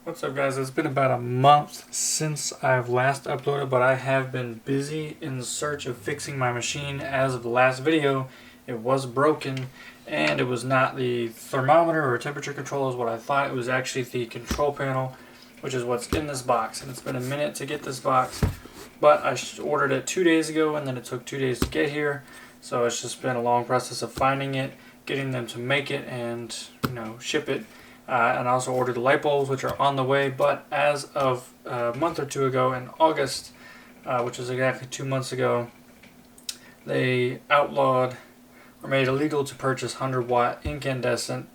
What's up, guys? It's been about a month since I've last uploaded, but I have been busy in search of fixing my machine. As of the last video, it was broken, and it was not the thermometer or temperature control is what I thought. It was actually the control panel, which is what's in this box. And it's been a minute to get this box, but I ordered it 2 days ago, and then it took 2 days to get here. So it's just been a long process of finding it, getting them to make it, and ship it. And I also ordered the light bulbs, which are on the way. But as of a month or two ago, in August, which was exactly 2 months ago, they outlawed or made illegal to purchase 100-watt incandescent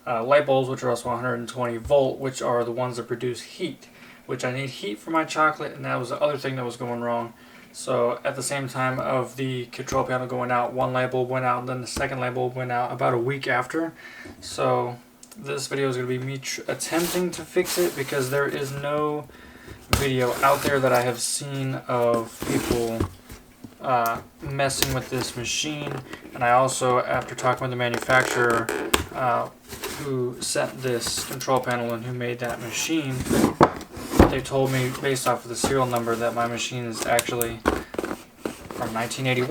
light bulbs, which are also 120 volt, which are the ones that produce heat, which I need heat for my chocolate, and that was the other thing that was going wrong. So at the same time of the control panel going out, one light bulb went out, and then the second light bulb went out about a week after. So this video is going to be me attempting to fix it, because there is no video out there that I have seen of people messing with this machine. And I also, after talking with the manufacturer who sent this control panel and who made that machine, they told me based off of the serial number that my machine is actually from 1981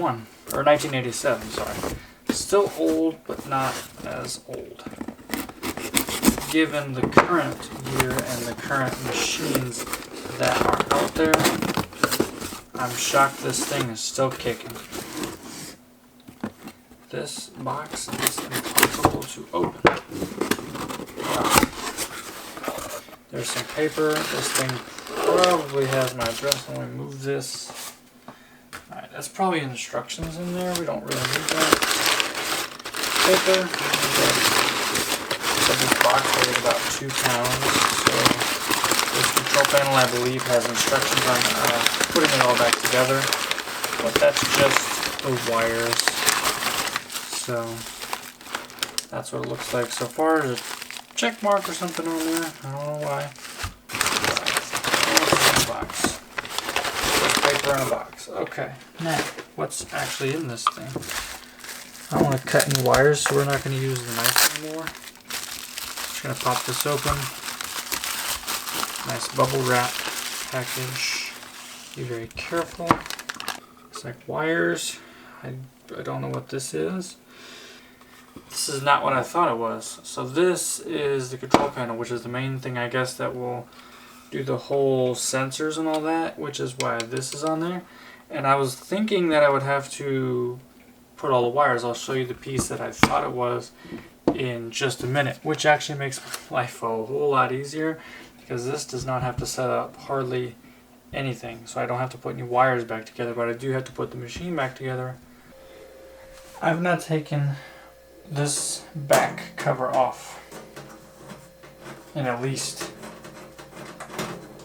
or 1987, sorry. Still old, but not as old. Given the current year and the current machines that are out there, I'm shocked this thing is still kicking. This box is impossible to open. Wow. There's some paper. This thing probably has my address. Let me move this. Alright, that's probably instructions in there. We don't really need that. Paper. So this box weighs about 2 pounds. So this control panel, I believe, has instructions on putting it all back together. But that's just the wires. So that's what it looks like so far. There's a check mark or something on there. I don't know why. Box. Paper in a box. Okay. Now, what's actually in this thing? I don't want to cut any wires, so we're not going to use the knife anymore. Just going to pop this open. Nice bubble wrap package. Be very careful. It's like wires. I don't know what this is. This is not what I thought it was. So this is the control panel, which is the main thing, I guess, that will do the whole sensors and all that, which is why this is on there. And I was thinking that I would have to put all the wires. I'll show you the piece that I thought it was in just a minute, which actually makes my life a whole lot easier, because this does not have to set up hardly anything. So I don't have to put any wires back together, but I do have to put the machine back together. I've not taken this back cover off in at least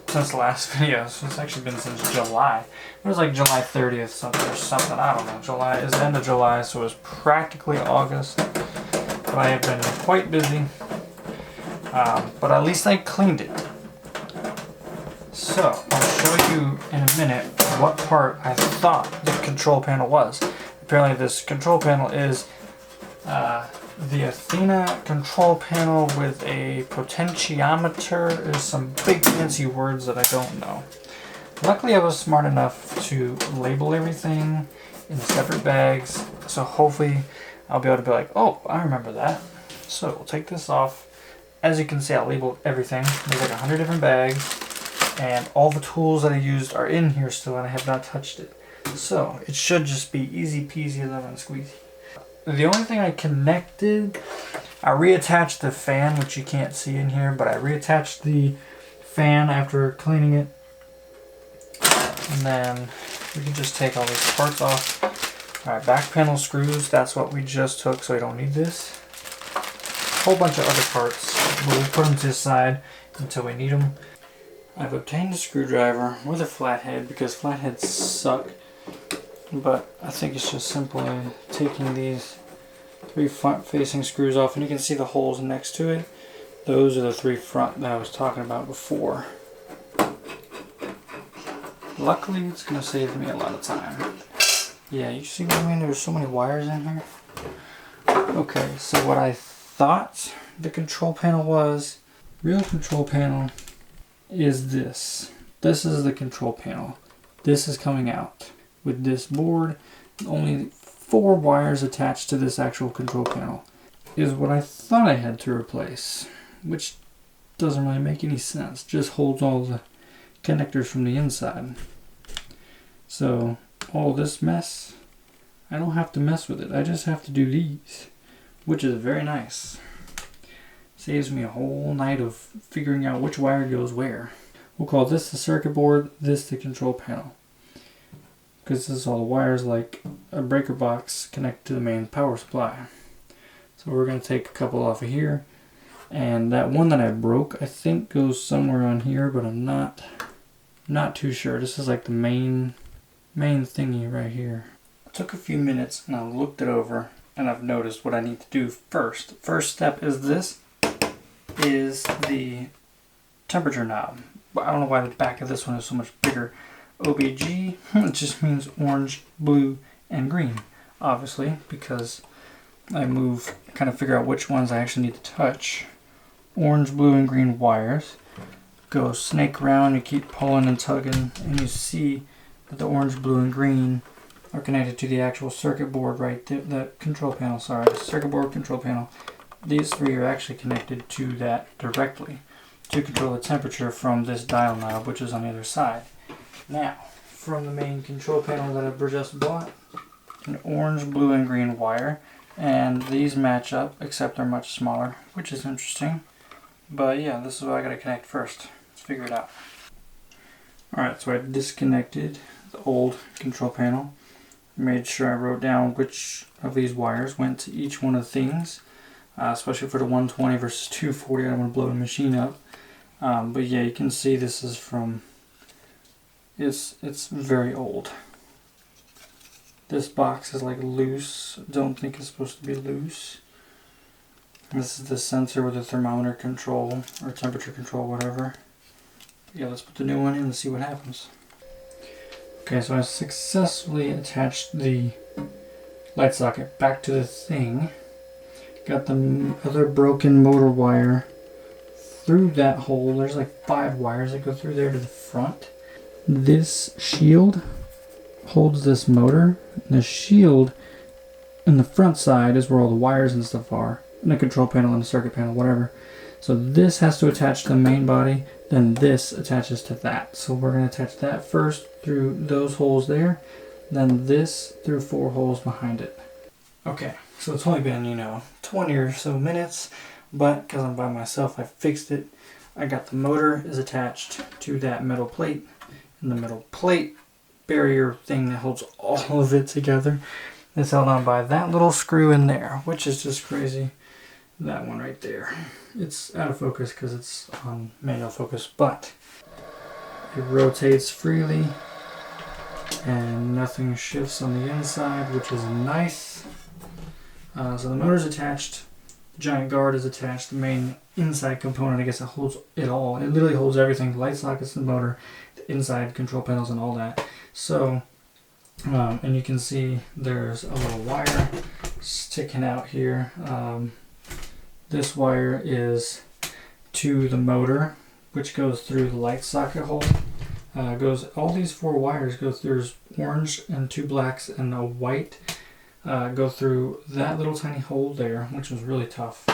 since the last video. So it's actually been since July. It was like July 30th or something. I don't know. July is the end of July, so it was practically August. But I have been quite busy. But at least I cleaned it. So I'll show you in a minute what part I thought the control panel was. Apparently this control panel is the Athena control panel with a potentiometer. There's some big fancy words that I don't know. Luckily I was smart enough to label everything in separate bags, so hopefully I'll be able to be like, oh, I remember that. So we'll take this off. As you can see, I labeled everything. There's like 100 different bags, and all the tools that I used are in here still, and I have not touched it. So it should just be easy peasy lemon squeezy. The only thing I connected, I reattached the fan, which you can't see in here, but I reattached the fan after cleaning it. And then we can just take all these parts off. Alright, back panel screws, that's what we just took, so we don't need this. A whole bunch of other parts, but we'll put them to the side until we need them. I've obtained a screwdriver with a flathead, because flatheads suck. But I think it's just simply taking these 3 front-facing screws off, and you can see the holes next to it. Those are the 3 front that I was talking about before. Luckily, it's going to save me a lot of time. Yeah, you see what I mean? There's so many wires in here. Okay, so what I thought the control panel was, real control panel is this. This is the control panel. This is coming out with this board. Only 4 wires attached to this actual control panel is what I thought I had to replace, which doesn't really make any sense. Just holds all the connectors from the inside. So all this mess, I don't have to mess with it. I just have to do these, which is very nice. Saves me a whole night of figuring out which wire goes where. We'll call this the circuit board, this the control panel, because this is all the wires like a breaker box connect to the main power supply. So we're going to take a couple off of here, and that one that I broke I think goes somewhere on here, but I'm not too sure. This is like the main thingy right here. It took a few minutes and I looked it over, and I've noticed what I need to do first. First step is this, is the temperature knob. But I don't know why the back of this one is so much bigger. OBG, it just means orange, blue, and green, obviously, because I kind of figure out which ones I actually need to touch. Orange, blue, and green wires. Go snake around, you keep pulling and tugging, and you see that the orange, blue, and green are connected to the actual circuit board right there, the control panel, sorry, the circuit board control panel. These 3 are actually connected to that directly to control the temperature from this dial knob, which is on the other side. Now, from the main control panel that I just bought, an orange, blue, and green wire, and these match up, except they're much smaller, which is interesting. But yeah, this is what I gotta connect first. Let's figure it out. Alright, so I disconnected the old control panel. Made sure I wrote down which of these wires went to each one of the things, especially for the 120 versus 240. I don't want to blow the machine up. But yeah, you can see this is from, it's very old. This box is like loose. Don't think it's supposed to be loose. This is the sensor with the thermometer control or temperature control, whatever. Yeah, let's put the new one in and see what happens. Okay, so I successfully attached the light socket back to the thing. Got the other broken motor wire through that hole. There's like 5 wires that go through there to the front. This shield holds this motor. And the shield in the front side is where all the wires and stuff are. And the control panel and the circuit panel, whatever. So this has to attach to the main body, then this attaches to that. So we're going to attach that first through those holes there, then this through 4 holes behind it. Okay, so it's only been, 20 or so minutes, but because I'm by myself, I fixed it. I got the motor is attached to that metal plate, and the metal plate barrier thing that holds all of it together is held on by that little screw in there, which is just crazy. That one right there. It's out of focus because it's on manual focus, but it rotates freely and nothing shifts on the inside, which is nice. So the motor's attached, the giant guard is attached, the main inside component, I guess it holds it all. It literally holds everything, the light sockets, the motor, the inside control panels and all that. So, and you can see there's a little wire sticking out here. This wire is to the motor, which goes through the light socket hole. All these 4 wires go through. There's orange and 2 blacks and a white. Go through that little tiny hole there, which was really tough.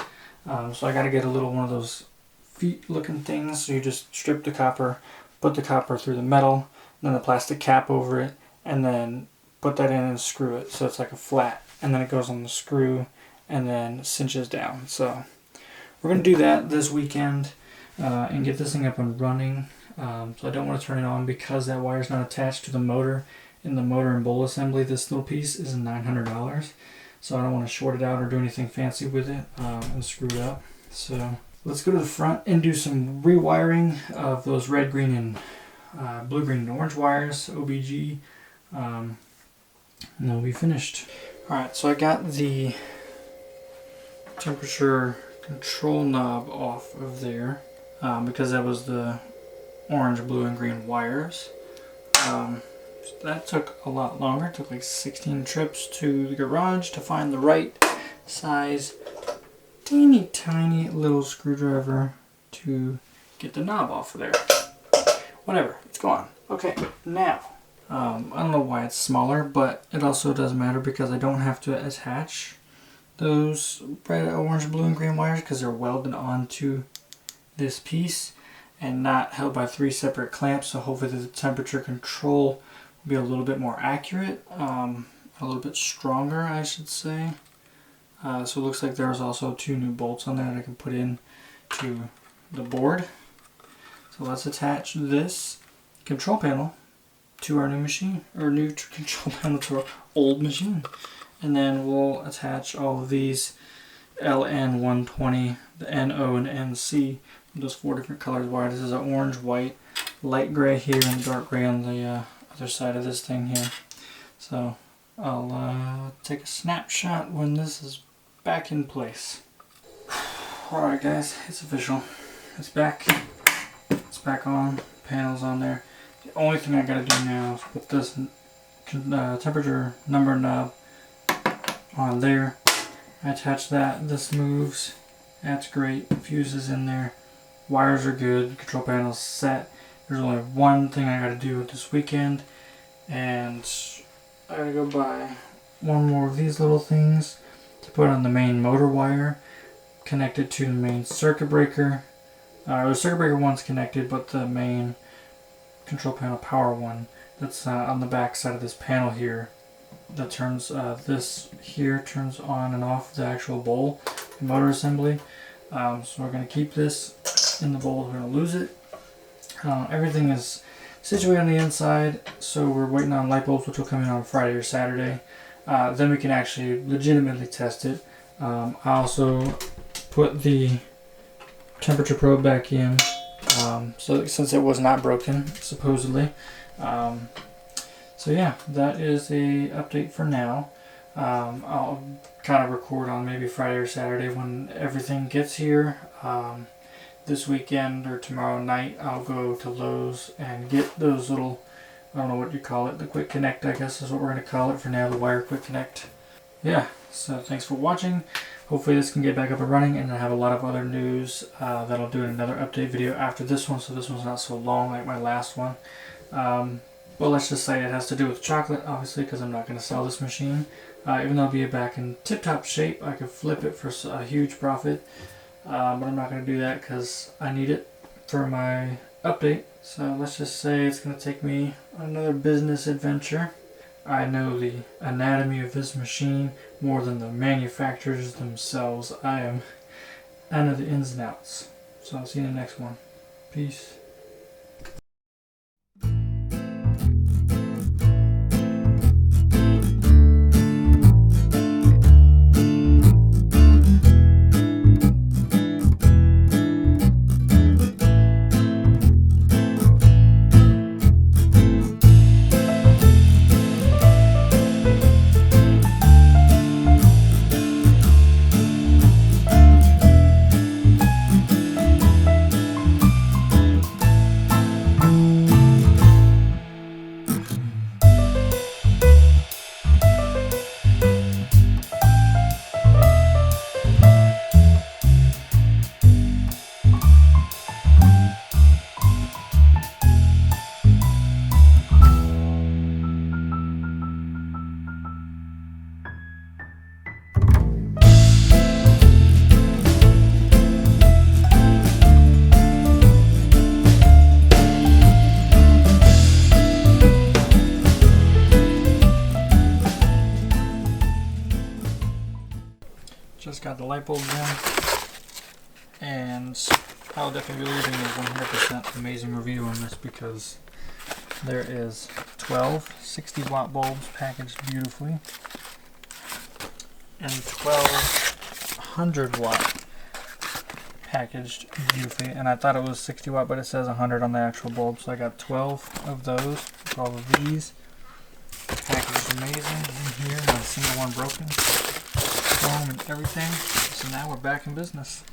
So I got to get a little one of those feet-looking things. So you just strip the copper, put the copper through the metal, then the plastic cap over it, and then put that in and screw it so it's like a flat. And then it goes on the screw and then cinches down. So we're going to do that this weekend and get this thing up and running. So I don't want to turn it on because that wire is not attached to the motor. In the motor and bowl assembly, this little piece is $900. So I don't want to short it out or do anything fancy with it and screw it up. So let's go to the front and do some rewiring of those red, green, and blue, green, and orange wires, OBG. And then we'll be finished. Alright, so I got the temperature control knob off of there because that was the orange, blue, and green wires. That took a lot longer. It took like 16 trips to the garage to find the right size teeny tiny little screwdriver to get the knob off of there. Whatever, it's gone. Okay, now, I don't know why it's smaller, but it also doesn't matter because I don't have to attach those bright orange, blue, and green wires because they're welded onto this piece and not held by 3 separate clamps. So hopefully the temperature control will be a little bit more accurate, a little bit stronger, I should say. So it looks like there's also 2 new bolts on there that I can put in to the board. So let's attach this control panel to our new machine, or new control panel to our old machine. And then we'll attach all of these LN120, the NO and NC, those 4 different colors wire. This is an orange, white, light gray here, and dark gray on the other side of this thing here. So I'll take a snapshot when this is back in place. Alright guys, it's official. It's back. It's back on. Panel's on there. The only thing I gotta do now is put this temperature number knob on there. I attach that. This moves. That's great. Fuse is in there. Wires are good. Control panel's set. There's only one thing I gotta do this weekend, and I gotta go buy one more of these little things to put on the main motor wire, connected to the main circuit breaker. The circuit breaker one's connected, but the main control panel power one that's on the back side of this panel here, that turns this here turns on and off the actual bowl, the motor assembly. So we're going to keep this in the bowl. We're going to lose it. Everything is situated on the inside, so we're waiting on light bulbs, which will come in on Friday or Saturday. Then we can actually legitimately test it. I also put the temperature probe back in, so since it was not broken supposedly. So yeah, that is a update for now. I'll kind of record on maybe Friday or Saturday when everything gets here. This weekend or tomorrow night I'll go to Lowe's and get those little, I don't know what you call it, the quick connect I guess is what we're going to call it for now, the wire quick connect. Yeah, so thanks for watching. Hopefully this can get back up and running, and I have a lot of other news that I'll do in another update video after this one, so this one's not so long like my last one. But let's just say it has to do with chocolate, obviously, because I'm not going to sell this machine. Even though it'll be back in tip-top shape, I could flip it for a huge profit. But I'm not going to do that because I need it for my update. So let's just say it's going to take me another business adventure. I know the anatomy of this machine more than the manufacturers themselves. I know the ins and outs. So I'll see you in the next one. Peace. Just got the light bulbs in, and I'll definitely be leaving a 100% amazing review on this because there is 12 60-watt bulbs packaged beautifully and 12 100-watt packaged beautifully, and I thought it was 60 watt, but it says 100 on the actual bulb, so I got 12 of those, 12 of these packaged amazing in here, not a single one broken, foam and everything. So now we're back in business.